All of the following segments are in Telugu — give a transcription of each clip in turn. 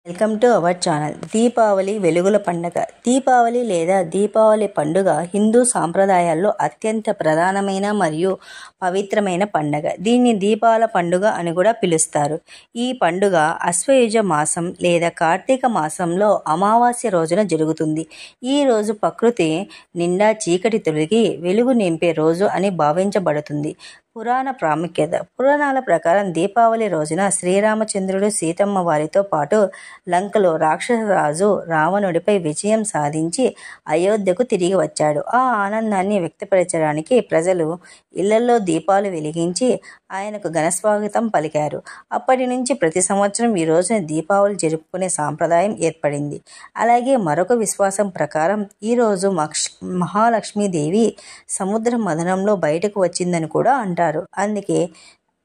Welcome to our channel. Deepavali వెలుగుల పండుగ. దీపావళి లేదా దీపావళి పండుగ హిందూ సాంప్రదాయాల్లో అత్యంత ప్రధానమైన మరియు పవిత్రమైన పండుగ. దీన్ని దీపాల పండుగ అని కూడా పిలుస్తారు. ఈ పండుగ అశ్వయుజ మాసం లేదా కార్తీక మాసంలో అమావాస్య రోజున జరుగుతుంది. ఈ రోజు ప్రకృతి నిండా చీకటి తొలగి వెలుగు నింపే రోజు అని భావించబడుతుంది. పురాణ ప్రాముఖ్యత. పురాణాల ప్రకారం దీపావళి రోజున శ్రీరామచంద్రుడు సీతమ్మ వారితో పాటు లంకలో రాక్షసరాజు రావణుడిపై విజయం సాధించి అయోధ్యకు తిరిగి వచ్చాడు. ఆ ఆనందాన్ని వ్యక్తపరచడానికి ప్రజలు ఇళ్లలో దీపాలు వెలిగించి ఆయనకు ఘనస్వాగతం పలికారు. అప్పటి నుంచి ప్రతి సంవత్సరం ఈ రోజున దీపావళి జరుపుకునే సాంప్రదాయం ఏర్పడింది. అలాగే మరొక విశ్వాసం ప్రకారం ఈరోజు మహాలక్ష్మీదేవి సముద్ర మథనంలో బయటకు వచ్చిందని కూడా అంటారు. అందుకే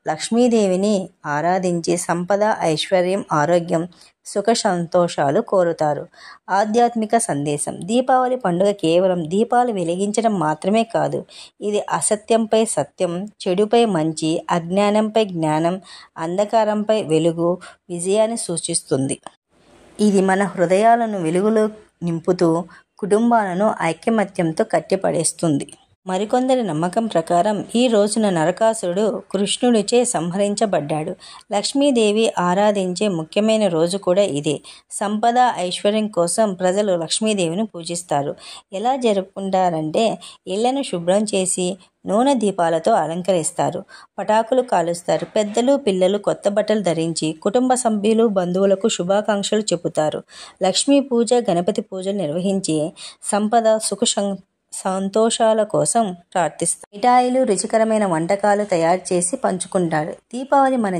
లక్ష్మీదేవిని ఆరాధించి సంపద, ఐశ్వర్యం, ఆరోగ్యం, సుఖ సంతోషాలు కోరుతారు. ఆధ్యాత్మిక సందేశం. దీపావళి పండుగ కేవలం దీపాలు వెలిగించడం మాత్రమే కాదు. ఇది అసత్యంపై సత్యం, చెడుపై మంచి, అజ్ఞానంపై జ్ఞానం, అంధకారంపై వెలుగు విజయాన్ని సూచిస్తుంది. ఇది మన హృదయాలను వెలుగులో నింపుతూ కుటుంబాలను ఐకమత్యంతో కట్టిపడేస్తుంది. మరికొందరి నమ్మకం ప్రకారం ఈ రోజున నరకాసురుడు కృష్ణుడిచే సంహరించబడ్డాడు. లక్ష్మీదేవి ఆరాధించే ముఖ్యమైన రోజు కూడా ఇదే. సంపద, ఐశ్వర్యం కోసం ప్రజలు లక్ష్మీదేవిని పూజిస్తారు. ఎలా జరుపుకుంటారంటే ఇళ్లను శుభ్రం చేసి నూనె దీపాలతో అలంకరిస్తారు, పటాకులు కాలుస్తారు. పెద్దలు, పిల్లలు కొత్త బట్టలు ధరించి కుటుంబ సభ్యులు, బంధువులకు శుభాకాంక్షలు చెబుతారు. లక్ష్మీ పూజ, గణపతి పూజలు నిర్వహించి సంపద, సుఖ సంతోషాల కోసం ప్రార్థిస్తారు. మిఠాయిలు, రుచికరమైన వంటకాలు తయారు చేసి పంచుకుంటారు. దీపావళి మన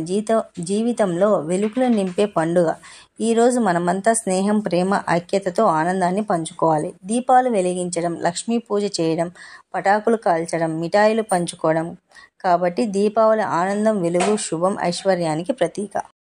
జీవితంలో వెలుగులు నింపే పండుగ. ఈరోజు మనమంతా స్నేహం, ప్రేమ, ఐక్యతతో ఆనందాన్ని పంచుకోవాలి. దీపాలు వెలిగించడం, లక్ష్మీ పూజ చేయడం, పటాకులు కాల్చడం, మిఠాయిలు పంచుకోవడం. కాబట్టి దీపావళి ఆనందం, వెలుగు, శుభం, ఐశ్వర్యానికి ప్రతీక.